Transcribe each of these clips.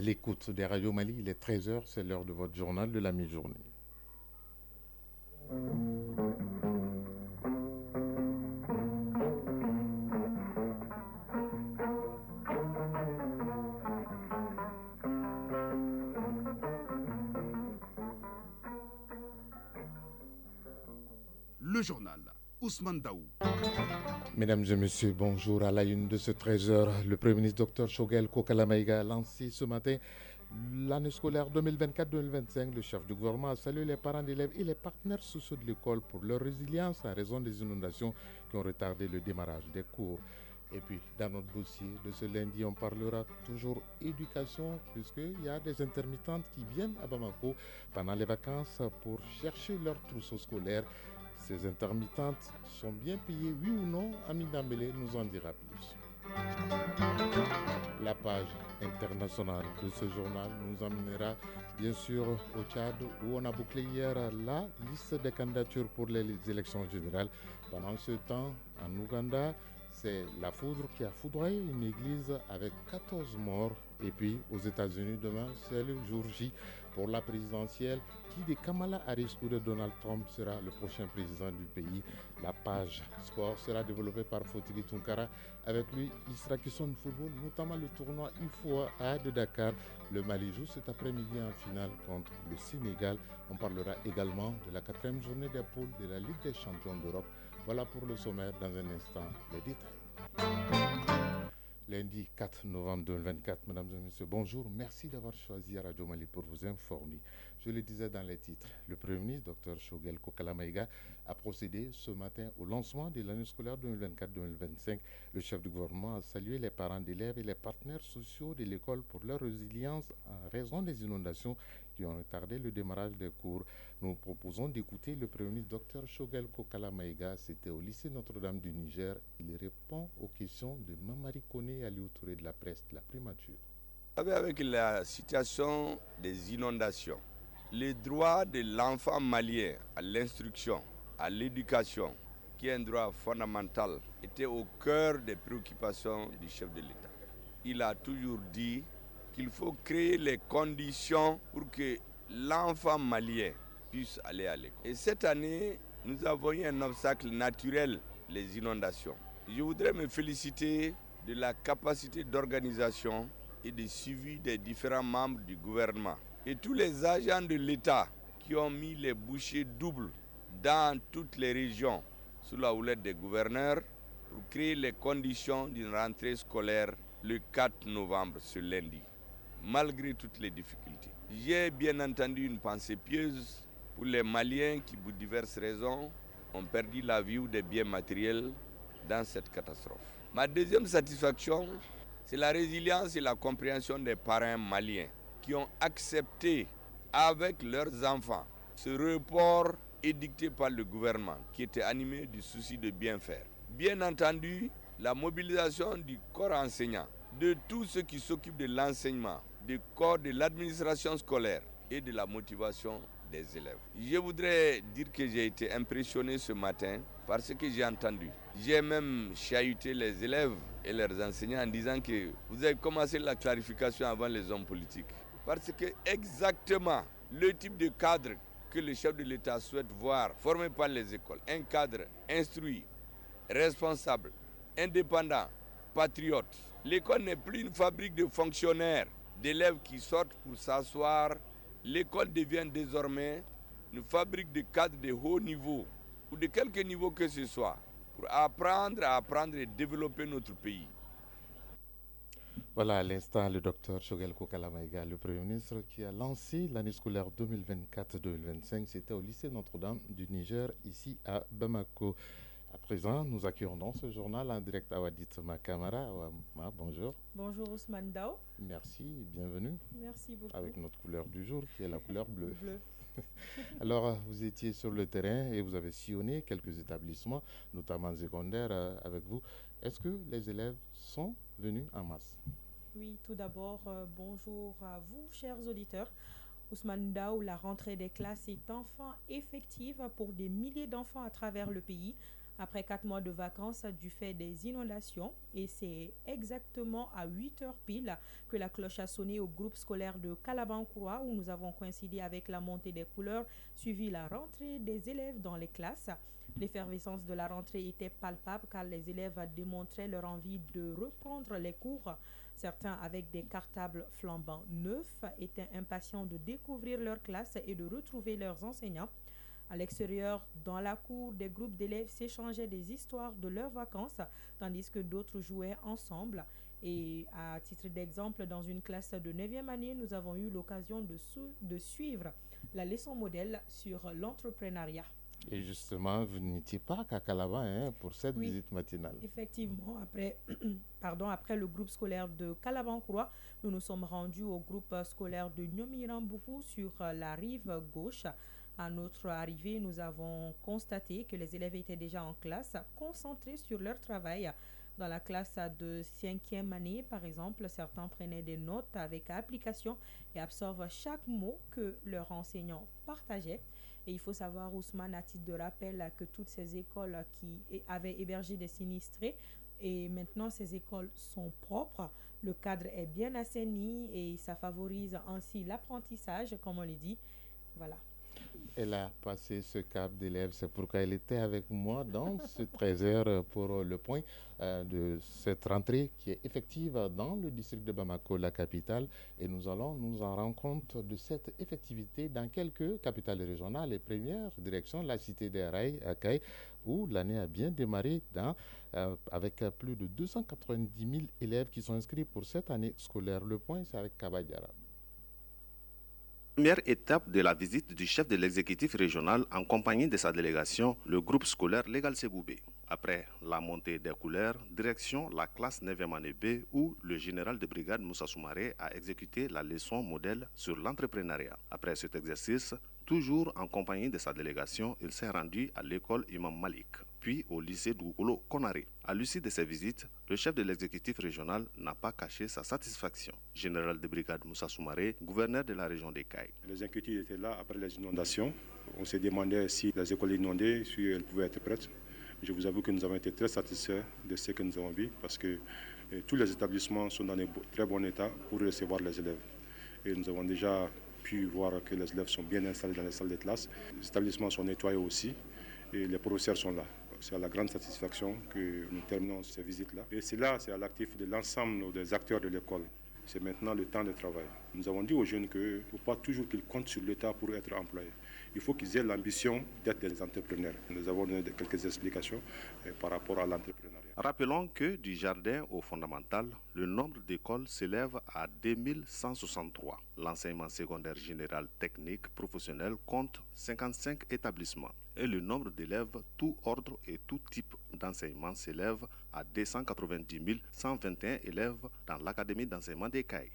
l'écoute des radios Mali. Il est 13 heures, c'est l'heure de votre journal de la mi-journée. Le journal Ousmane Daou. Mesdames et messieurs, bonjour. À la une de ce 13 heures, le Premier ministre Dr Choguel Kokalamaïga a lancé ce matin l'année scolaire 2024-2025. Le chef du gouvernement a salué les parents d'élèves et les partenaires sociaux de l'école pour leur résilience en raison des inondations qui ont retardé le démarrage des cours. Et puis, dans notre dossier de ce lundi, on parlera toujours éducation, puisqu'il y a des intermittentes qui viennent à Bamako pendant les vacances pour chercher leur trousseau scolaire. Ces intermittentes sont bien payées, oui ou non? Amin Dambélé nous en dira plus. La page internationale de ce journal nous emmènera bien sûr au Tchad, où on a bouclé hier la liste des candidatures pour les élections générales. Pendant ce temps, en Ouganda, c'est la foudre qui a foudroyé une église avec 14 morts. Et puis aux États-Unis, demain, c'est le jour J pour la présidentielle. Qui de Kamala Harris ou de Donald Trump sera le prochain président du pays? La page sport sera développée par Fotigi Tunkara. Avec lui, il sera question de football, notamment le tournoi UFOA de Dakar. Le Mali joue cet après-midi en finale contre le Sénégal. On parlera également de la 4e journée des poules de la Ligue des champions d'Europe. Voilà pour le sommaire. Dans un instant, les détails. Lundi 4 novembre 2024, mesdames et messieurs, bonjour. Merci d'avoir choisi Radio Mali pour vous informer. Je le disais dans les titres, le Premier ministre, Dr Choguel Kokalamaïga, a procédé ce matin au lancement de l'année scolaire 2024-2025. Le chef du gouvernement a salué les parents d'élèves et les partenaires sociaux de l'école pour leur résilience en raison des inondations qui ont retardé le démarrage des cours. Nous proposons d'écouter le Premier ministre Dr Choguel Kokalamaïga. C'était au lycée Notre-Dame du Niger. Il répond aux questions de Mamari Koné Aliou Touré de la presse de la primature. Avec la situation des inondations, le droit de l'enfant malien à l'instruction, à l'éducation, qui est un droit fondamental, était au cœur des préoccupations du chef de l'État. Il a toujours dit qu'il faut créer les conditions pour que l'enfant malien puisse aller à l'école. Et cette année, nous avons eu un obstacle naturel, les inondations. Je voudrais me féliciter de la capacité d'organisation et de suivi des différents membres du gouvernement et tous les agents de l'État qui ont mis les bouchées doubles dans toutes les régions sous la houlette des gouverneurs pour créer les conditions d'une rentrée scolaire le 4 novembre, ce lundi, malgré toutes les difficultés. J'ai bien entendu une pensée pieuse pour les Maliens qui, pour diverses raisons, ont perdu la vie ou des biens matériels dans cette catastrophe. Ma deuxième satisfaction, c'est la résilience et la compréhension des parents maliens qui ont accepté avec leurs enfants ce report édicté par le gouvernement qui était animé du souci de bien faire. Bien entendu, la mobilisation du corps enseignant, de tous ceux qui s'occupent de l'enseignement, du corps de l'administration scolaire et de la motivation des élèves. Je voudrais dire que j'ai été impressionné ce matin par ce que j'ai entendu. J'ai même chahuté les élèves et leurs enseignants en disant que vous avez commencé la clarification avant les hommes politiques. Parce que exactement le type de cadre que le chef de l'État souhaite voir formé par les écoles, un cadre instruit, responsable, indépendant, patriote. L'école n'est plus une fabrique de fonctionnaires, d'élèves qui sortent pour s'asseoir. L'école devient désormais une fabrique de cadres de haut niveau ou de quelque niveau que ce soit pour apprendre et développer notre pays. Voilà à l'instant le docteur Choguel Kokalamaïga, le Premier ministre qui a lancé l'année scolaire 2024-2025. C'était au lycée Notre-Dame du Niger, ici à Bamako. À présent, nous accueillons dans ce journal en direct Awadit Makamara. Bonjour. Bonjour Ousmane Dao. Merci, bienvenue. Merci beaucoup. Avec notre couleur du jour qui est la couleur bleue. Bleu. Alors, vous étiez sur le terrain et vous avez sillonné quelques établissements, notamment secondaires, avec vous. Est-ce que les élèves sont venus en masse? Oui, tout d'abord, bonjour à vous, chers auditeurs. Ousmane Dao, la rentrée des classes est enfin effective pour des milliers d'enfants à travers le pays. après 4 mois de vacances du fait des inondations. Et c'est exactement à 8 heures pile que la cloche a sonné au groupe scolaire de Kalabankura, où nous avons coïncidé avec la montée des couleurs, suivi la rentrée des élèves dans les classes. L'effervescence de la rentrée était palpable car les élèves démontraient leur envie de reprendre les cours. Certains, avec des cartables flambants neufs, étaient impatients de découvrir leur classe et de retrouver leurs enseignants. À l'extérieur, dans la cour, des groupes d'élèves s'échangeaient des histoires de leurs vacances, tandis que d'autres jouaient ensemble. Et à titre d'exemple, dans une classe de 9e année, nous avons eu l'occasion de suivre la leçon modèle sur l'entrepreneuriat. Et justement, vous n'étiez pas à Calaban pour cette Oui, visite matinale. effectivement, après le groupe scolaire de Kalabankura, nous nous sommes rendus au groupe scolaire de Nyomirambuku sur la rive gauche. À notre arrivée, nous avons constaté que les élèves étaient déjà en classe, concentrés sur leur travail. Dans la classe de 5e année, par exemple, certains prenaient des notes avec application et absorbent chaque mot que leur enseignant partageait. Et il faut savoir, Ousmane, à titre de rappel, que toutes ces écoles qui avaient hébergé des sinistrés, et maintenant ces écoles sont propres, le cadre est bien assaini et ça favorise ainsi l'apprentissage, comme on le dit. Voilà. Elle a passé ce cap d'élève, c'est pourquoi elle était avec moi dans ce 13 heures pour le point de cette rentrée qui est effective dans le district de Bamako, la capitale. Et nous allons nous en rendre compte de cette effectivité dans quelques capitales régionales. Et première direction, la cité des Rails à Kay, où l'année a bien démarré avec plus de 290 000 élèves qui sont inscrits pour cette année scolaire. Le point, c'est avec Kabadiara. Première étape de la visite du chef de l'exécutif régional en compagnie de sa délégation, le groupe scolaire Légal Ségoubé. Après la montée des couleurs, direction la classe 9e année B où le général de brigade Moussa Soumaré a exécuté la leçon modèle sur l'entrepreneuriat. Après cet exercice, toujours en compagnie de sa délégation, il s'est rendu à l'école Imam Malik, puis au lycée Dougolo Konaré. À l'issue de ces visites, le chef de l'exécutif régional n'a pas caché sa satisfaction. Général de brigade Moussa Soumaré, gouverneur de la région des Cailles. Les inquiétudes étaient là après les inondations. On s'est demandé si les écoles inondées, si elles pouvaient être prêtes. Je vous avoue que nous avons été très satisfaits de ce que nous avons vu parce que tous les établissements sont dans un très bon état pour recevoir les élèves. Et nous avons déjà pu voir que les élèves sont bien installés dans les salles de classe. Les établissements sont nettoyés aussi et les professeurs sont là. C'est à la grande satisfaction que nous terminons ces visites-là. Et c'est à l'actif de l'ensemble des acteurs de l'école. C'est maintenant le temps de travail. Nous avons dit aux jeunes qu'il ne faut pas toujours qu'ils comptent sur l'État pour être employés. Il faut qu'ils aient l'ambition d'être des entrepreneurs. Nous avons donné quelques explications par rapport à l'entrepreneuriat. Rappelons que du jardin au fondamental, le nombre d'écoles s'élève à 2163. L'enseignement secondaire général technique professionnel compte 55 établissements. Et le nombre d'élèves, tout ordre et tout type d'enseignement s'élève à 290 121 élèves dans l'académie d'enseignement des Cailles.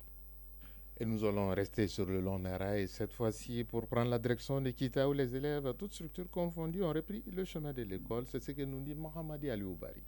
Et nous allons rester sur le long rail cette fois-ci pour prendre la direction de Kita où les élèves, toutes structures confondues, ont repris le chemin de l'école. C'est ce que nous dit Mohamadi Alioubari.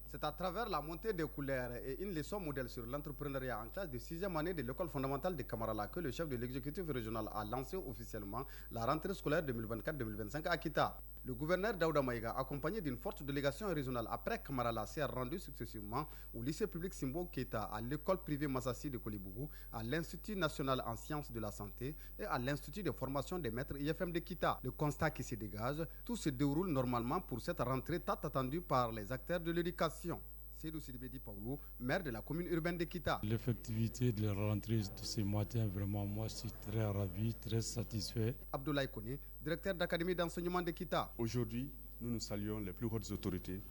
C'est à travers la montée des couleurs et une leçon modèle sur l'entrepreneuriat en classe de 6e année de l'école fondamentale de Kamarala que le chef de l'exécutif régional a lancé officiellement la rentrée scolaire 2024-2025 à Kita. Le gouverneur Daouda Maïga, accompagné d'une forte délégation régionale après Kamarala, s'est rendu successivement au lycée public Simbo Keita, à l'école privée Massassi de Kolibougou, à l'Institut national en sciences de la santé et à l'Institut de formation des maîtres IFM de Kita. Le constat qui se dégage, tout se déroule normalement pour cette rentrée tant attendue par les acteurs de l'éducation. Seydou Sidibedi Paolo, maire de la commune urbaine de Kita. L'effectivité de la rentrée de ce matin, vraiment, moi, je suis très ravi, très satisfait. Abdoulaye Kone, directeur d'académie d'enseignement de Kita. Aujourd'hui, nous saluons les plus hautes autorités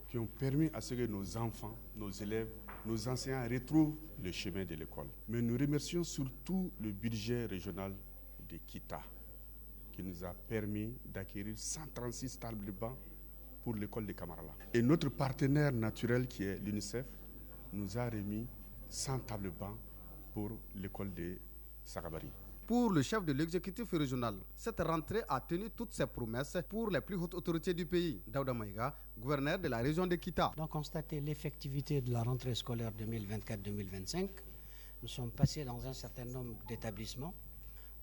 qui ont permis à ce que nos enfants, nos élèves, nos enseignants retrouvent le chemin de l'école. Mais nous remercions surtout le budget régional de Kita qui nous a permis d'acquérir 136 tables de banc pour l'école de Kamarala. Et notre partenaire naturel qui est l'UNICEF nous a remis 100 tables bancs pour l'école de Sagabari. Pour le chef de l'exécutif régional, cette rentrée a tenu toutes ses promesses pour les plus hautes autorités du pays. Daouda Maïga, gouverneur de la région de Kita. Donc, constater l'effectivité de la rentrée scolaire 2024-2025, nous sommes passés dans un certain nombre d'établissements.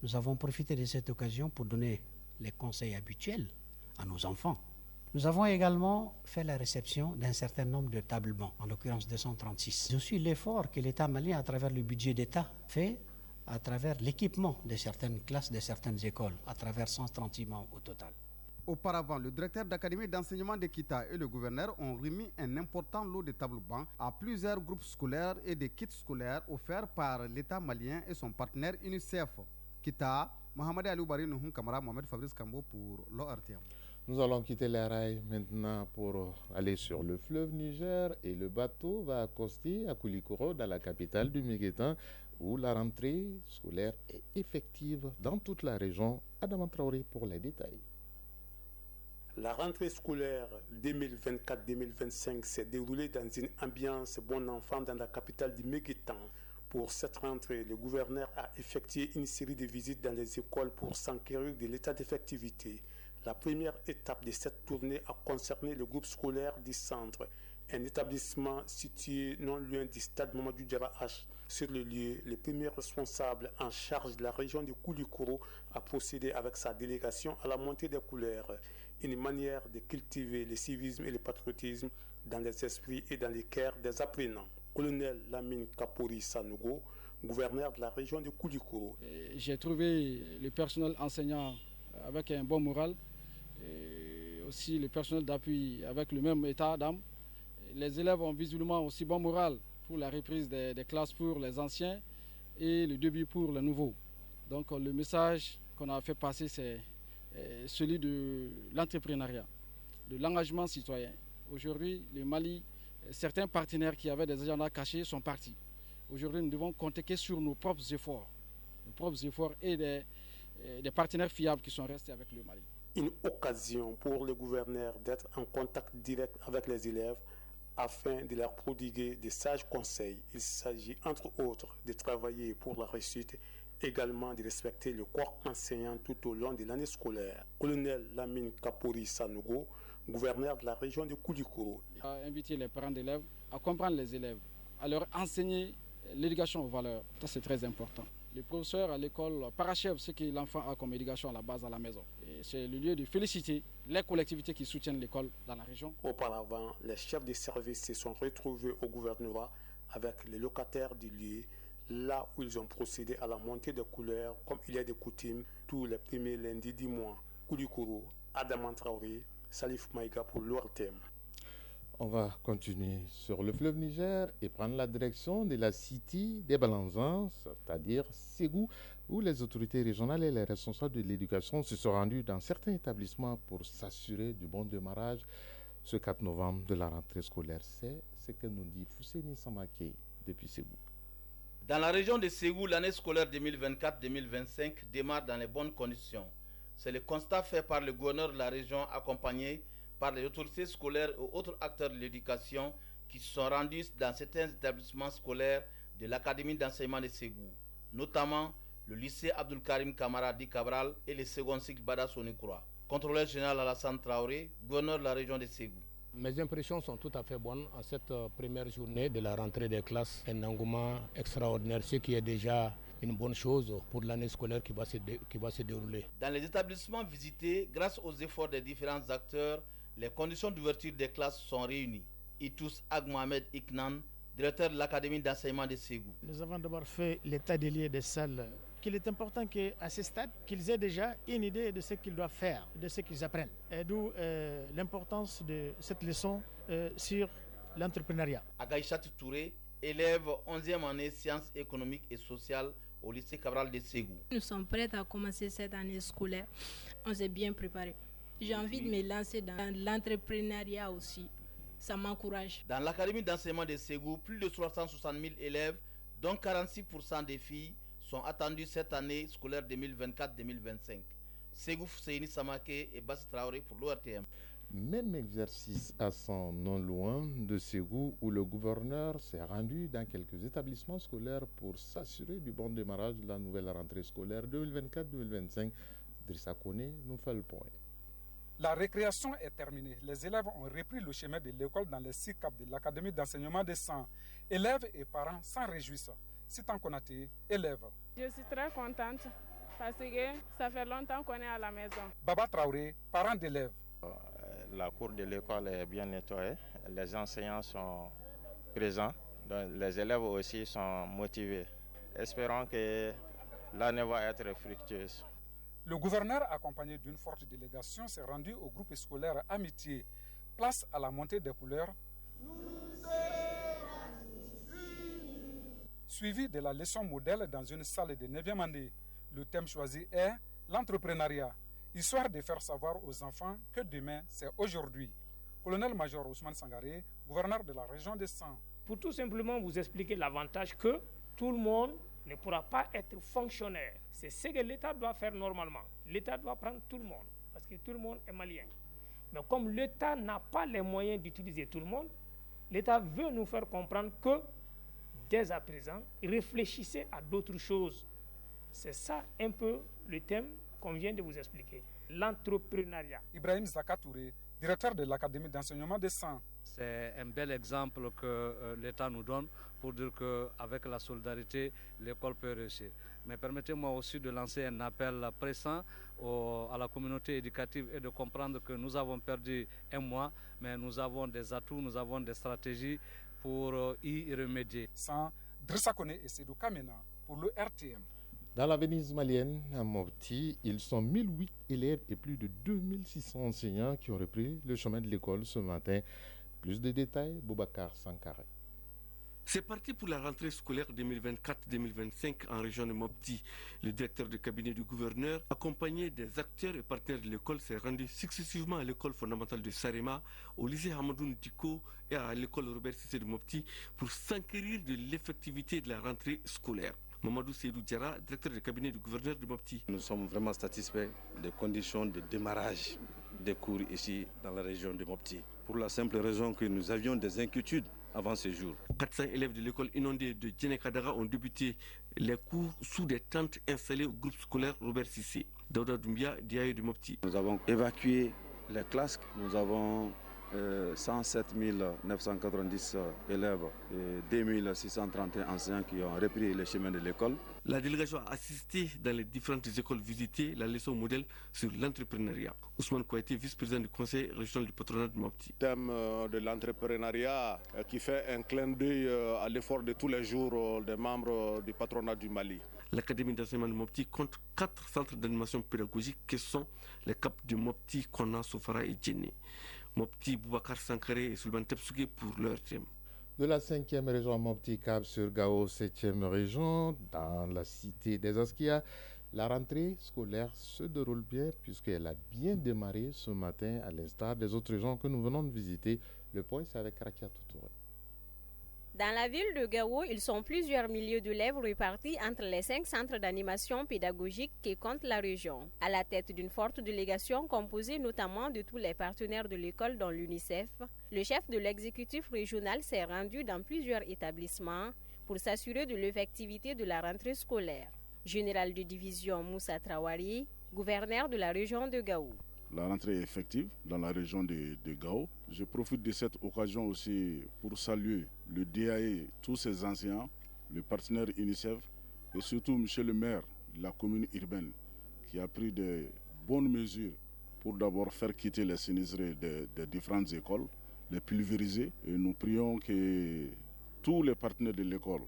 Nous avons profité de cette occasion pour donner les conseils habituels à nos enfants Nous avons également fait la réception d'un certain nombre de tables-bancs, en l'occurrence 236. C'est aussi l'effort que l'État malien, à travers le budget d'État, fait à travers l'équipement de certaines classes, de certaines écoles, à travers 136 bancs au total. Auparavant, le directeur d'académie d'enseignement de Kita et le gouverneur ont remis un important lot de tableaux-bancs à plusieurs groupes scolaires et des kits scolaires offerts par l'État malien et son partenaire UNICEF. Kita, Mohamed Ali Oubari Nouhoun Kamara, Mohamed Fabrice Kambo pour l'ORTM. Nous allons quitter les rails maintenant pour aller sur le fleuve Niger et le bateau va accoster à Koulikoro, dans la capitale du Méguétan, où la rentrée scolaire est effective dans toute la région. Adam Traoré pour les détails. La rentrée scolaire 2024-2025 s'est déroulée dans une ambiance bon enfant dans la capitale du Méguétan. Pour cette rentrée, le gouverneur a effectué une série de visites dans les écoles pour s'enquérir de l'état d'effectivité. La première étape de cette tournée a concerné le groupe scolaire du centre, un établissement situé non loin du stade Mamadou Diarra H. Sur le lieu, le premier responsable en charge de la région de Koulikoro a procédé avec sa délégation à la montée des couleurs, une manière de cultiver le civisme et le patriotisme dans les esprits et dans les cœurs des apprenants. Colonel Lamine Kapori Sanogo, gouverneur de la région de Koulikoro. J'ai trouvé le personnel enseignant avec un bon moral, et aussi le personnel d'appui avec le même état d'âme. Les élèves ont visiblement aussi bon moral pour la reprise des classes pour les anciens et le début pour les nouveaux. Donc le message qu'on a fait passer, c'est celui de l'entrepreneuriat, de l'engagement citoyen. Aujourd'hui, le Mali, certains partenaires qui avaient des agendas cachés sont partis. Aujourd'hui, nous devons compter que sur nos propres efforts et des partenaires fiables qui sont restés avec le Mali. Une occasion pour le gouverneur d'être en contact direct avec les élèves afin de leur prodiguer des sages conseils. Il s'agit entre autres de travailler pour la réussite, également de respecter le corps enseignant tout au long de l'année scolaire. Colonel Lamine Kapori Sanogo, gouverneur de la région de Koulikoro, a invité les parents d'élèves à comprendre les élèves, à leur enseigner l'éducation aux valeurs. Ça, c'est très important. Les professeurs à l'école parachèvent ce que l'enfant a comme éducation à la base à la maison. Et c'est le lieu de féliciter les collectivités qui soutiennent l'école dans la région. Auparavant, les chefs de service se sont retrouvés au gouvernorat avec les locataires du lieu, là où ils ont procédé à la montée des couleurs, comme il y a de coutume, tous les premiers lundis du mois. Koulikoro, Adam Traoré, Salif Maïga pour l'ORTM. On va continuer sur le fleuve Niger et prendre la direction de la City des Balanzans, c'est-à-dire Ségou, où les autorités régionales et les responsables de l'éducation se sont rendus dans certains établissements pour s'assurer du bon démarrage ce 4 novembre de la rentrée scolaire. C'est ce que nous dit Fousséni Samake depuis Ségou. Dans la région de Ségou, l'année scolaire 2024-2025 démarre dans les bonnes conditions. C'est le constat fait par le gouverneur de la région accompagné par les autorités scolaires et autres acteurs de l'éducation qui se sont rendus dans certains établissements scolaires de l'Académie d'enseignement de Ségou, notamment le lycée Abdul Karim Kamara Di Cabral et le second cycle Bada Sonikura. Contrôleur général Alassane Traoré, gouverneur de la région de Ségou. Mes impressions sont tout à fait bonnes en cette première journée de la rentrée des classes. Un engouement extraordinaire, ce qui est déjà une bonne chose pour l'année scolaire qui va se dérouler. Dans les établissements visités, grâce aux efforts des différents acteurs, les conditions d'ouverture des classes sont réunies. Itous Ag Mohamed Iknan, directeur de l'Académie d'enseignement de Ségou. Nous avons d'abord fait l'état des lieux des salles. Qu'il est important qu'à ce stade, qu'ils aient déjà une idée de ce qu'ils doivent faire, de ce qu'ils apprennent. Et d'où l'importance de cette leçon sur l'entrepreneuriat. Agaïchat Touré, élève 11e année sciences économiques et sociales au lycée Cabral de Ségou. Nous sommes prêts à commencer cette année scolaire. On s'est bien préparé. J'ai envie de me lancer dans l'entrepreneuriat aussi. Ça m'encourage. Dans l'Académie d'enseignement de Ségou, plus de 360 000 élèves, dont 46% des filles, sont attendus cette année scolaire 2024-2025. Ségou Fousseini Samake et Bassi Traoré pour l'ORTM. Même exercice à son non loin de Ségou où le gouverneur s'est rendu dans quelques établissements scolaires pour s'assurer du bon démarrage de la nouvelle rentrée scolaire 2024-2025. Drissa Kone nous fait le point. La récréation est terminée. Les élèves ont repris le chemin de l'école dans les 6 caps de l'Académie d'enseignement des 100. Élèves et parents s'en réjouissent. Sitan Konaté, élève. Je suis très contente parce que ça fait longtemps qu'on est à la maison. Baba Traoré, parent d'élèves. la cour de l'école est bien nettoyée, les enseignants sont présents, donc les élèves aussi sont motivés. Espérons que l'année va être fructueuse. Le gouverneur, accompagné d'une forte délégation, s'est rendu au groupe scolaire Amitié. Place à la montée des couleurs, suivi de la leçon modèle dans une salle de 9e année. Le thème choisi est l'entrepreneuriat, histoire de faire savoir aux enfants que demain, c'est aujourd'hui. Colonel-major Ousmane Sangaré, gouverneur de la région de San. Pour tout simplement vous expliquer l'avantage que tout le monde ne pourra pas être fonctionnaire. C'est ce que l'État doit faire normalement. L'État doit prendre tout le monde, parce que tout le monde est malien. Mais comme l'État n'a pas les moyens d'utiliser tout le monde, l'État veut nous faire comprendre que, dès à présent, réfléchissez à d'autres choses. C'est ça un peu le thème qu'on vient de vous expliquer. L'entrepreneuriat. Ibrahim Zakatouré, directeur de l'Académie d'enseignement de San. C'est un bel exemple que l'État nous donne pour dire qu'avec la solidarité, l'école peut réussir. Mais permettez-moi aussi de lancer un appel pressant à la communauté éducative et de comprendre que nous avons perdu un mois, mais nous avons des atouts, nous avons des stratégies pour y remédier. Sans Drissa Kone et Sedou Kamena pour le RTM. Dans la Venise malienne, à Mopti, ils sont 1008 élèves et plus de 2600 enseignants qui ont repris le chemin de l'école ce matin. Plus de détails, Boubacar Sankare. C'est parti pour la rentrée scolaire 2024-2025 en région de Mopti. Le directeur de cabinet du gouverneur, accompagné des acteurs et partenaires de l'école, s'est rendu successivement à l'école fondamentale de Sarema, au lycée Hamadoun Diko et à l'école Robert Cissé de Mopti pour s'enquérir de l'effectivité de la rentrée scolaire. Mamadou Seydou Diara, directeur de cabinet du gouverneur de Mopti. Nous sommes vraiment satisfaits des conditions de démarrage des cours ici dans la région de Mopti. Pour la simple raison que nous avions des inquiétudes avant ce jour. 400 élèves de l'école inondée de Djenekadara ont débuté les cours sous des tentes installées au groupe scolaire Robert Cissé. Daouda Doumbia, Diaye de Mopti. Nous avons évacué les classes. Nous avons 107 990 élèves et 2631 enseignants qui ont repris le chemin de l'école. La délégation a assisté dans les différentes écoles visitées la leçon modèle sur l'entrepreneuriat. Ousmane Kouaté, vice-président du conseil régional du patronat de Mopti. Le thème de l'entrepreneuriat qui fait un clin d'œil à l'effort de tous les jours des membres du patronat du Mali. L'Académie d'enseignement de Mopti compte 4 centres d'animation pédagogique qui sont les CAP de Mopti, Kona, Sofara et Djenné. Mopti, Boubacar Sankaré et Sulban Tepsuge pour leur thème. De la 5e région Mopti, Cap sur Gao, 7e région, dans la cité des Askia, la rentrée scolaire se déroule bien puisqu'elle a bien démarré ce matin à l'instar des autres régions que nous venons de visiter. Le point, c'est avec Rakia Toutouré. Dans la ville de Gao, ils sont plusieurs milliers d'élèves répartis entre les 5 centres d'animation pédagogique qui comptent la région. À la tête d'une forte délégation composée notamment de tous les partenaires de l'école dont l'UNICEF, le chef de l'exécutif régional s'est rendu dans plusieurs établissements pour s'assurer de l'effectivité de la rentrée scolaire. Général de division Moussa Traoré, gouverneur de la région de Gao. La rentrée est effective dans la région de Gao. Je profite de cette occasion aussi pour saluer le DAE, tous ses enseignants, le partenaire UNICEF et surtout M. le maire de la commune urbaine qui a pris de bonnes mesures pour d'abord faire quitter les sinistrés des différentes écoles, les pulvériser. Et nous prions que tous les partenaires de l'école,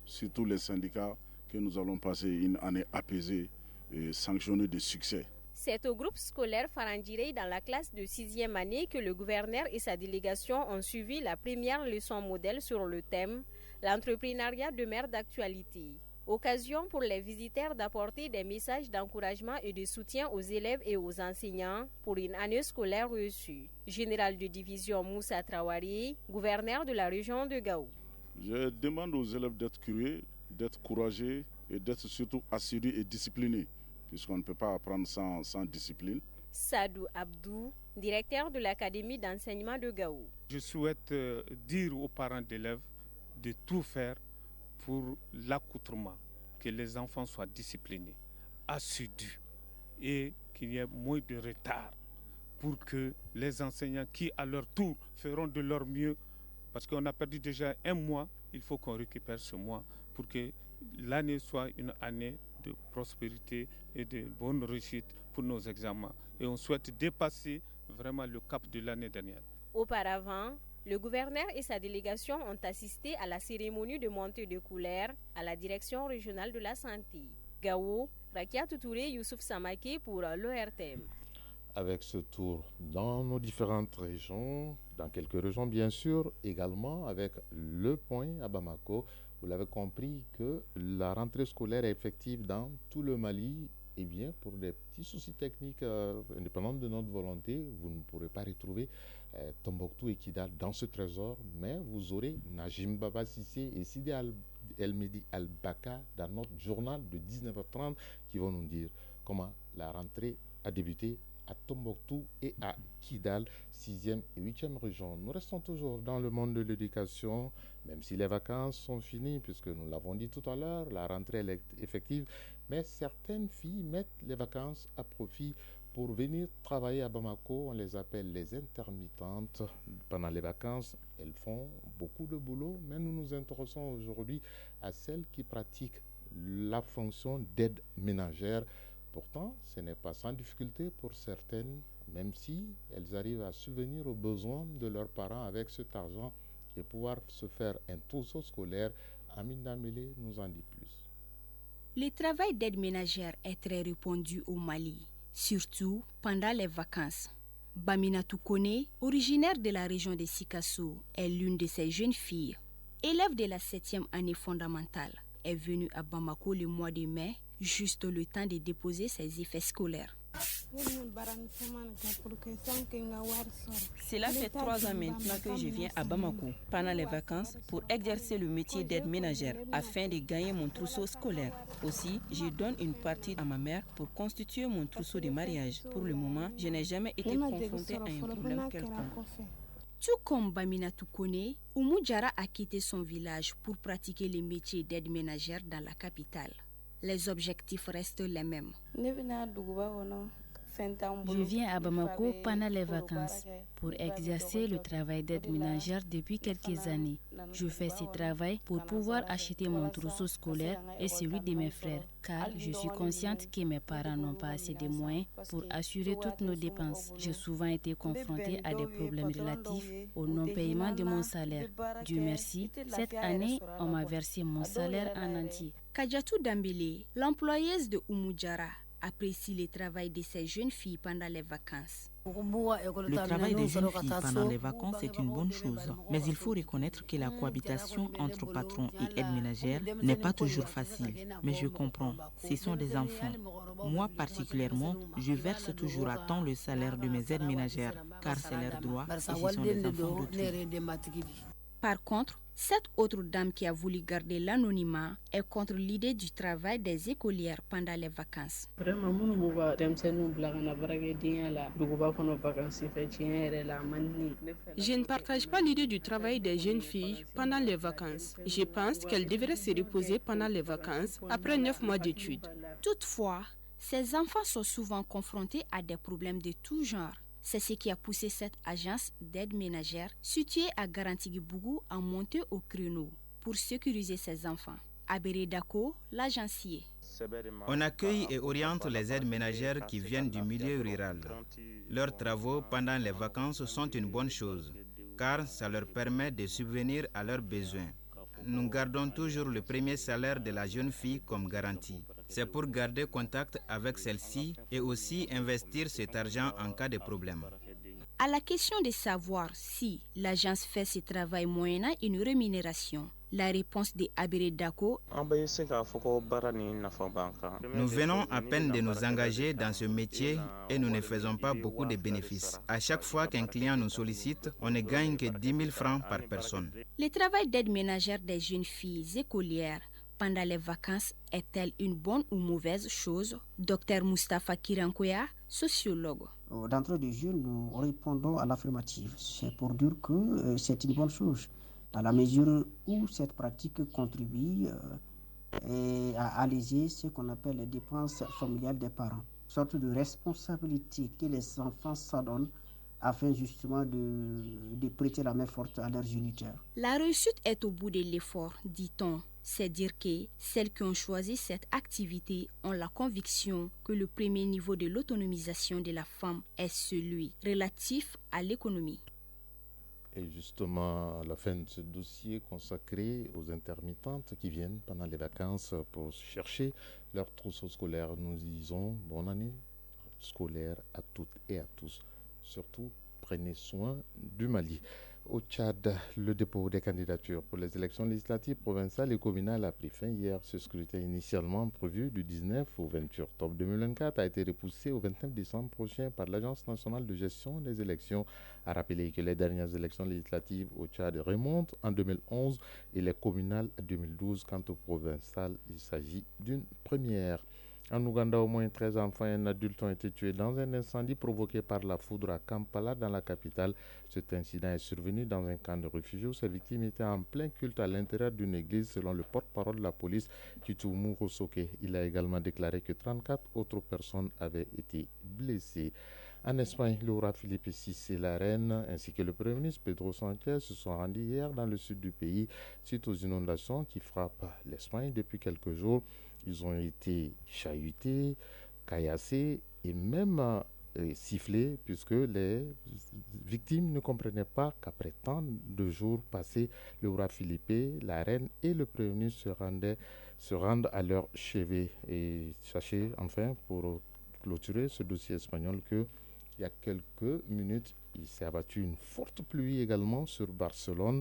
surtout les syndicats, que nous allons passer une année apaisée et sanctionnée de succès. C'est au groupe scolaire Farandirei dans la classe de 6e année que le gouverneur et sa délégation ont suivi la première leçon modèle sur le thème « L'entrepreneuriat demeure d'actualité ». Occasion pour les visiteurs d'apporter des messages d'encouragement et de soutien aux élèves et aux enseignants pour une année scolaire reçue. Général de division Moussa Traoré, gouverneur de la région de Gao. Je demande aux élèves d'être curieux, d'être courageux et d'être surtout assidus et disciplinés, puisqu'on ne peut pas apprendre sans discipline. Sadou Abdou, directeur de l'Académie d'enseignement de Gao. Je souhaite dire aux parents d'élèves de tout faire pour l'accoutrement, que les enfants soient disciplinés, assidus et qu'il y ait moins de retard pour que les enseignants qui à leur tour feront de leur mieux, parce qu'on a perdu déjà un mois, il faut qu'on récupère ce mois pour que l'année soit une année de prospérité et de bonne réussite pour nos examens. Et on souhaite dépasser vraiment le cap de l'année dernière. Auparavant, le gouverneur et sa délégation ont assisté à la cérémonie de montée de couleur à la direction régionale de la santé. Gao, Rakia Toutouré, Youssouf Samake pour l'ORTM. Avec ce tour dans nos différentes régions, dans quelques régions bien sûr, également avec le point à Bamako, vous l'avez compris que la rentrée scolaire est effective dans tout le Mali. Eh bien, pour des petits soucis techniques indépendants de notre volonté, vous ne pourrez pas retrouver Tombouctou et Kidal dans ce trésor, mais vous aurez Najim Baba Sissé et Sidi El-Medi Al-Baka dans notre journal de 19h30 qui vont nous dire comment la rentrée a débuté à Tombouctou et à Kidal, 6e et 8e région. Nous restons toujours dans le monde de l'éducation, même si les vacances sont finies, puisque nous l'avons dit tout à l'heure, la rentrée est effective, mais certaines filles mettent les vacances à profit pour venir travailler à Bamako. On les appelle les intermittentes. Pendant les vacances, elles font beaucoup de boulot, mais nous nous intéressons aujourd'hui à celles qui pratiquent la fonction d'aide ménagère. Pourtant, ce n'est pas sans difficulté pour certaines, même si elles arrivent à subvenir aux besoins de leurs parents avec cet argent et pouvoir se faire un trousseau scolaire. Amine Damélé nous en dit plus. Le travail d'aide ménagère est très répandu au Mali, surtout pendant les vacances. Bamina Toukone, originaire de la région de Sikasso, est l'une de ces jeunes filles. Élève de la 7e année fondamentale, est venue à Bamako le mois de mai, juste le temps de déposer ses effets scolaires. Cela fait 3 ans maintenant que je viens à Bamako pendant les vacances pour exercer le métier d'aide ménagère afin de gagner mon trousseau scolaire. Aussi, je donne une partie à ma mère pour constituer mon trousseau de mariage. Pour le moment, je n'ai jamais été confrontée à un problème quelconque. Tout comme Bamina Toukone, Oumou Diarra a quitté son village pour pratiquer le métier d'aide ménagère dans la capitale. Les objectifs restent les mêmes. Je viens à Bamako pendant les vacances pour exercer le travail d'aide ménagère depuis quelques années. Je fais ce travail pour pouvoir acheter mon trousseau scolaire et celui de mes frères, car je suis consciente que mes parents n'ont pas assez de moyens pour assurer toutes nos dépenses. J'ai souvent été confrontée à des problèmes relatifs au non-paiement de mon salaire. Dieu merci, cette année, on m'a versé mon salaire en entier. Kadjatou Dambélé, l'employeuse de Oumou Diarra, apprécie le travail de ces jeunes filles pendant les vacances. Le travail des jeunes filles pendant les vacances est une bonne chose, mais il faut reconnaître que la cohabitation entre patrons et aides ménagères n'est pas toujours facile. Mais je comprends, ce sont des enfants. Moi particulièrement, je verse toujours à temps le salaire de mes aides ménagères, car c'est leur droit et ce sont des enfants d'autrui. Par contre, cette autre dame qui a voulu garder l'anonymat est contre l'idée du travail des écolières pendant les vacances. Je ne partage pas l'idée du travail des jeunes filles pendant les vacances. Je pense qu'elles devraient se reposer pendant les vacances après 9 mois d'études. Toutefois, ces enfants sont souvent confrontés à des problèmes de tout genre. C'est ce qui a poussé cette agence d'aide ménagère située à Garantigui-Bougou à monter au créneau pour sécuriser ses enfants. Abéré Dako, l'agencier. On accueille et oriente les aides ménagères qui viennent du milieu rural. Leurs travaux pendant les vacances sont une bonne chose, car ça leur permet de subvenir à leurs besoins. Nous gardons toujours le premier salaire de la jeune fille comme garantie. C'est pour garder contact avec celle-ci et aussi investir cet argent en cas de problème. À la question de savoir si l'agence fait ce travail moyennant une rémunération, la réponse de Abéré Dako. Nous venons à peine de nous engager dans ce métier et nous ne faisons pas beaucoup de bénéfices. À chaque fois qu'un client nous sollicite, on ne gagne que 10 000 francs par personne. Le travail d'aide ménagère des jeunes filles écolières pendant les vacances est-elle une bonne ou mauvaise chose? Dr Moustapha Kirankoya, sociologue. D'entrée de jeu, nous répondons à l'affirmative. C'est pour dire que c'est une bonne chose, dans la mesure où cette pratique contribue à alléger ce qu'on appelle les dépenses familiales des parents. Sorte de responsabilité que les enfants s'adonnent afin justement de prêter la main forte à leurs géniteurs. La réussite est au bout de l'effort, dit-on. C'est dire que celles qui ont choisi cette activité ont la conviction que le premier niveau de l'autonomisation de la femme est celui relatif à l'économie. Et justement, à la fin de ce dossier consacré aux intermittentes qui viennent pendant les vacances pour chercher leur trousseau scolaire, nous disons bonne année scolaire à toutes et à tous. Surtout, prenez soin du Mali. Au Tchad, le dépôt des candidatures pour les élections législatives provinciales et communales a pris fin hier. Ce scrutin initialement prévu du 19 au 28 octobre 2024 a été repoussé au 29 décembre prochain par l'Agence nationale de gestion des élections. A rappelé que les dernières élections législatives au Tchad remontent en 2011 et les communales en 2012. Quant aux provinciales, il s'agit d'une première. En Ouganda, au moins 13 enfants et un adulte ont été tués dans un incendie provoqué par la foudre à Kampala, dans la capitale. Cet incident est survenu dans un camp de réfugiés où ces victimes étaient en plein culte à l'intérieur d'une église, selon le porte-parole de la police, Kitumu Rosoke. Il a également déclaré que 34 autres personnes avaient été blessées. En Espagne, le roi Philippe VI et la reine, ainsi que le Premier ministre Pedro Sánchez, se sont rendus hier dans le sud du pays suite aux inondations qui frappent l'Espagne depuis quelques jours. Ils ont été chahutés, caillassés et même sifflés, puisque les victimes ne comprenaient pas qu'après tant de jours passés, le roi Philippe, la reine et le Premier ministre se rendent à leur chevet. Et sachez enfin, pour clôturer ce dossier espagnol, qu'il y a quelques minutes, il s'est abattu une forte pluie également sur Barcelone.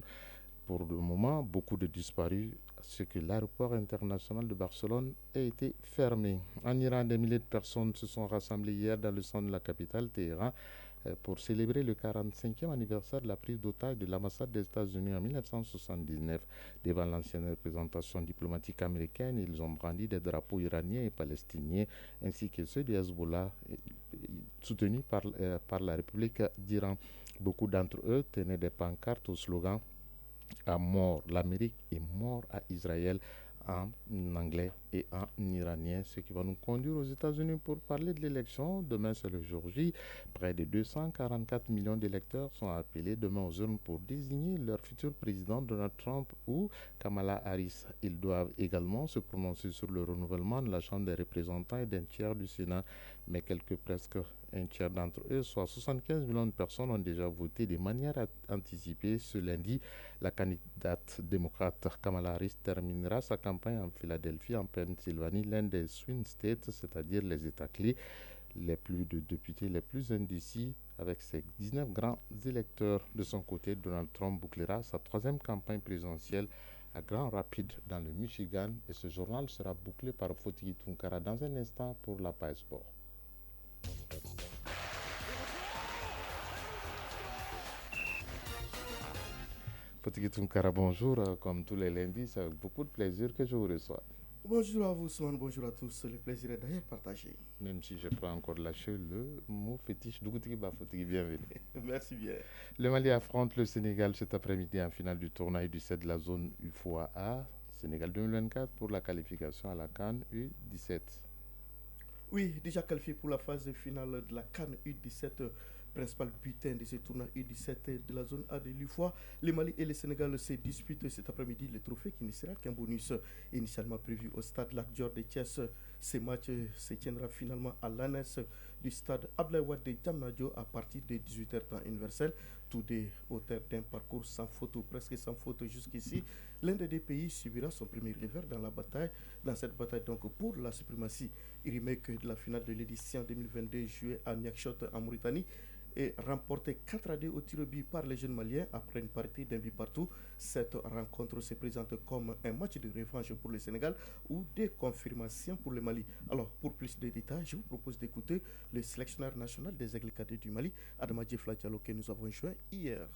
Pour le moment, beaucoup de disparus, ce que l'aéroport international de Barcelone a été fermé. En Iran, des milliers de personnes se sont rassemblées hier dans le centre de la capitale, Téhéran, pour célébrer le 45e anniversaire de la prise d'otage de l'ambassade des États-Unis en 1979. Devant l'ancienne représentation diplomatique américaine, ils ont brandi des drapeaux iraniens et palestiniens, ainsi que ceux du Hezbollah, soutenus par la République d'Iran. Beaucoup d'entre eux tenaient des pancartes au slogan « À mort l'Amérique et mort à Israël » en anglais et en iranien, ce qui va nous conduire aux États-Unis pour parler de l'élection. Demain, c'est le jour J. Près de 244 millions d'électeurs sont appelés demain aux urnes pour désigner leur futur président Donald Trump ou Kamala Harris. Ils doivent également se prononcer sur le renouvellement de la Chambre des représentants et d'un tiers du Sénat, mais presque un tiers d'entre eux, soit 75 millions de personnes, ont déjà voté de manière anticipée. Ce lundi, la candidate démocrate Kamala Harris terminera sa campagne en Philadelphie, en Pennsylvanie, l'un des swing states, c'est-à-dire les États clés, les plus de députés les plus indécis, avec ses 19 grands électeurs. De son côté, Donald Trump bouclera sa troisième campagne présidentielle à Grand Rapids, dans le Michigan, et ce journal sera bouclé par Fotigi Tunkara dans un instant pour la page sport. Fotigi Tunkara, bonjour. Comme tous les lundis, c'est avec beaucoup de plaisir que je vous reçois. Bonjour à vous, Soumane, bonjour à tous. Le plaisir est d'ailleurs partagé. Même si je peux encore lâcher le mot fétiche, Dougoutiba Fotigi, bienvenue. Merci bien. Le Mali affronte le Sénégal cet après-midi en finale du tournoi U17 de la zone UFOA Sénégal 2024 pour la qualification à la CAN U17. Oui, déjà qualifié pour la phase finale de la CAN U17, principal butin de ce tournoi U17 de la zone A de l'UFOA. Le Mali et le Sénégal se disputent cet après-midi le trophée qui ne sera qu'un bonus initialement prévu au stade Lac Dior de Thiès. Ce match se tiendra finalement à l'annexe du stade Abdoulaye Wade de Diamniadio à partir de 18h temps universel. Tous deux auteurs d'un parcours sans faute ou presque sans faute jusqu'ici. L'un des deux pays subira son premier revers dans cette bataille donc pour la suprématie. Il remake de la finale de l'édition 2022 jouée à Nouakchott en Mauritanie et remporté 4-2 au tir au but par les jeunes Maliens après une partie d'un but partout. Cette rencontre se présente comme un match de revanche pour le Sénégal ou des confirmations pour le Mali. Alors, pour plus de détails, je vous propose d'écouter le sélectionneur national des Aigles cadets du Mali, Adama Diefla Diallo, que nous avons joint hier.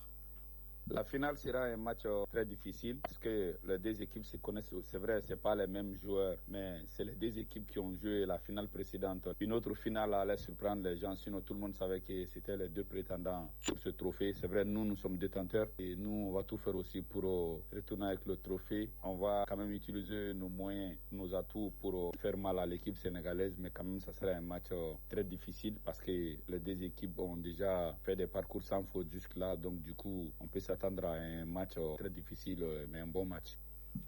La finale sera un match très difficile parce que les deux équipes se connaissent. C'est vrai, c'est pas les mêmes joueurs, mais c'est les deux équipes qui ont joué la finale précédente. Une autre finale allait surprendre les gens, sinon tout le monde savait que c'était les deux prétendants pour ce trophée. C'est vrai, nous sommes détenteurs et nous, on va tout faire aussi pour retourner avec le trophée. On va quand même utiliser nos moyens, nos atouts pour faire mal à l'équipe sénégalaise, mais quand même, ça sera un match très difficile parce que les deux équipes ont déjà fait des parcours sans faute jusque-là, donc du coup, on peut s'attendre à un match très difficile, mais un bon match.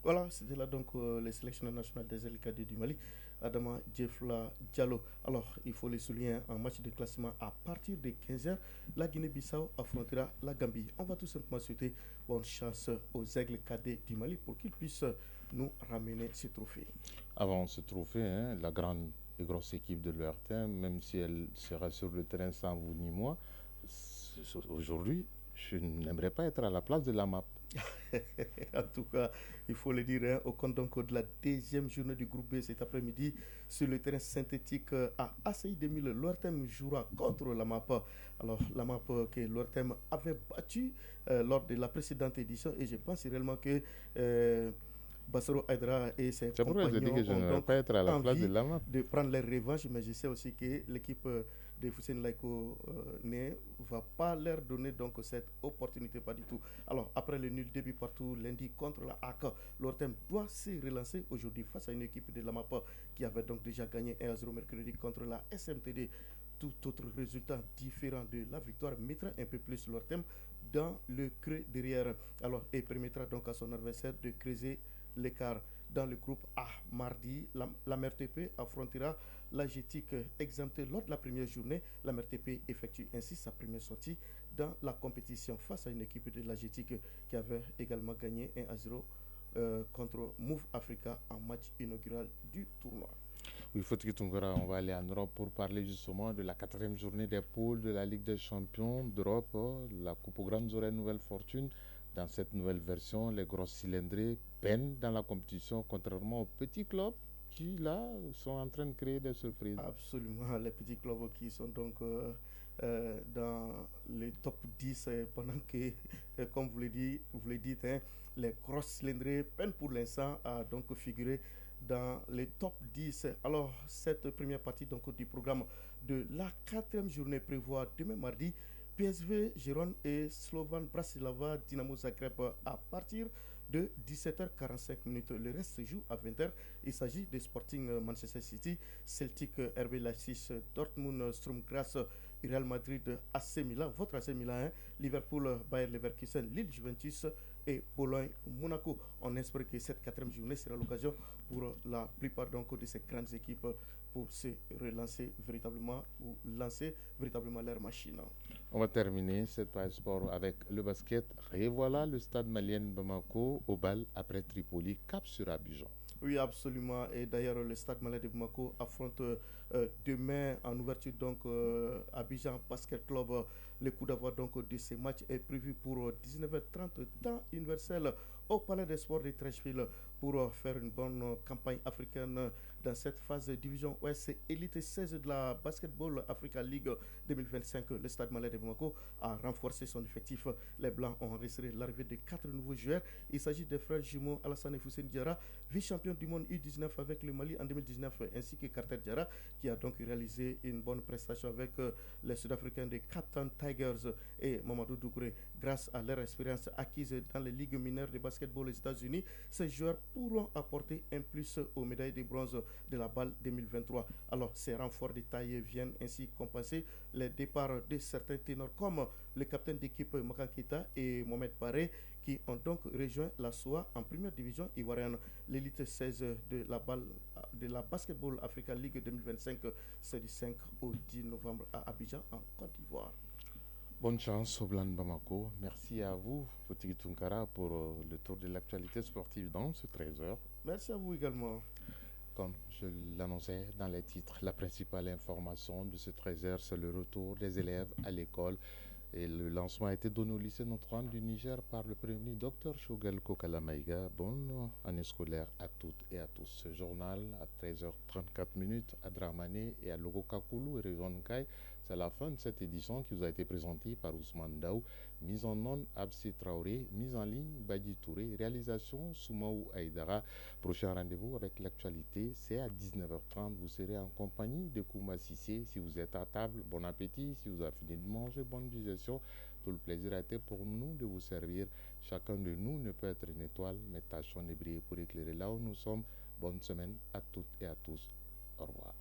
Voilà, c'était là donc les sélectionneurs nationaux des LKD du Mali, Adama Djefla Diallo. Alors, il faut le souligner, en match de classement à partir de 15h, la Guinée-Bissau affrontera la Gambie. On va tout simplement souhaiter bonne chance aux aigles cadets du Mali pour qu'ils puissent nous ramener ce trophée. Avant ce trophée, la grande et grosse équipe de l'URTM, même si elle sera sur le terrain sans vous ni moi, aujourd'hui, je n'aimerais pas être à la place de la MAP. En tout cas, il faut le dire, au compte donc de la deuxième journée du groupe B cet après-midi sur le terrain synthétique à ACI 2000, l'ORTM jouera contre la MAP. Alors, la MAP que l'ORTM avait battue lors de la précédente édition, et je pense réellement que Bassaro Aydra et ses compagnons ont donc pas être à la place de prendre leur revanche, mais je sais aussi que l'équipe de Hussein Laiko ne va pas leur donner donc cette opportunité, pas du tout. Alors, après le nul début partout lundi contre la AK, l'ORTM doit se relancer aujourd'hui face à une équipe de la MAPA qui avait donc déjà gagné 1-0 mercredi contre la SMTD. Tout autre résultat différent de la victoire mettra un peu plus l'ORTM dans le creux derrière. Alors, et permettra donc à son adversaire de creuser l'écart. Dans le groupe A, mardi, la MRTP affrontera la GTIC exemptée lors de la première journée. La MRTP effectue ainsi sa première sortie dans la compétition face à une équipe de la GTIC qui avait également gagné 1-0 contre Move Africa en match inaugural du tournoi. Oui, on va aller en Europe pour parler justement de la 4e journée des poules de la Ligue des champions d'Europe, la Coupe aux grandes oreilles Nouvelle Fortune. Dans cette nouvelle version, les grosses cylindrées peinent dans la compétition, contrairement aux petits clubs qui, là, sont en train de créer des surprises. Absolument, les petits clubs qui sont donc dans les top 10 pendant que, comme vous le dites, les grosses cylindrées peinent pour l'instant à donc figurer dans les top 10. Alors, cette première partie donc, du programme de la 4e journée prévoit demain mardi PSV Gérone et Slovan Bratislava Dynamo Zagreb à partir de 17h45. Le reste se joue à 20h. Il s'agit de Sporting Manchester City, Celtic RB Leipzig, Dortmund Sturm Graz, Real Madrid AC Milan, votre AC Milan, Liverpool Bayer Leverkusen, Lille Juventus et Bologne Monaco. On espère que cette 4e journée sera l'occasion pour la plupart donc de ces grandes équipes pour se relancer véritablement ou lancer véritablement leur machine. On va terminer cette page sport avec le basket. Et voilà le stade malien Bamako au bal après Tripoli, cap sur Abidjan. Oui, absolument. Et d'ailleurs, le stade malien de Bamako affronte demain en ouverture donc Abidjan Basket Club. Le coup d'envoi donc de ce match est prévu pour 19h30 temps universel au Palais des Sports de Trècheville pour faire une bonne campagne africaine dans cette phase de division Ouest Elite 16 de la Basketball Africa League 2025. Le stade malais de Bamako a renforcé son effectif. Les Blancs ont enregistré l'arrivée de 4 nouveaux joueurs. Il s'agit des frères jumeaux Alassane et Hussein Diarra, vice-champion du monde U19 avec le Mali en 2019, ainsi que Carter Diarra, qui a donc réalisé une bonne prestation avec les Sud-Africains des Captain Tigers et Mamadou Doucouré. Grâce à leur expérience acquise dans les ligues mineures de basketball aux États-Unis, ces joueurs pourront apporter un plus aux médailles de bronze de la balle 2023. Alors, ces renforts de taille viennent ainsi compenser les départs de certains ténors comme le capitaine d'équipe Makan Keita et Mohamed Paré, qui ont donc rejoint la SOA en première division ivoirienne. L'élite 16 de la Basketball Africa League 2025, c'est du 5 au 10 novembre à Abidjan, en Côte d'Ivoire. Bonne chance au Blanc de Bamako. Merci à vous, Fotigi Tunkara, pour le tour de l'actualité sportive dans ce 13h. Merci à vous également. Comme je l'annonçais dans les titres, la principale information de ce 13h, c'est le retour des élèves à l'école. Et le lancement a été donné au lycée Notre-Dame du Niger par le Premier ministre Dr Shogel Kokalamaïga. Bonne année scolaire à toutes et à tous. Ce journal à 13h34 à Dramane et à Logo Kakulu et Rézonkai C'est la fin de cette édition qui vous a été présentée par Ousmane Daou, mise en onde Absi Traoré, mise en ligne Badi Touré, réalisation Soumaou Aïdara. Prochain rendez-vous avec l'actualité, c'est à 19h30. Vous serez en compagnie de Kouma Sissé. Si vous êtes à table, bon appétit. Si vous avez fini de manger, bonne digestion. Tout le plaisir a été pour nous de vous servir. Chacun de nous ne peut être une étoile, mais tâchons de briller pour éclairer là où nous sommes. Bonne semaine à toutes et à tous. Au revoir.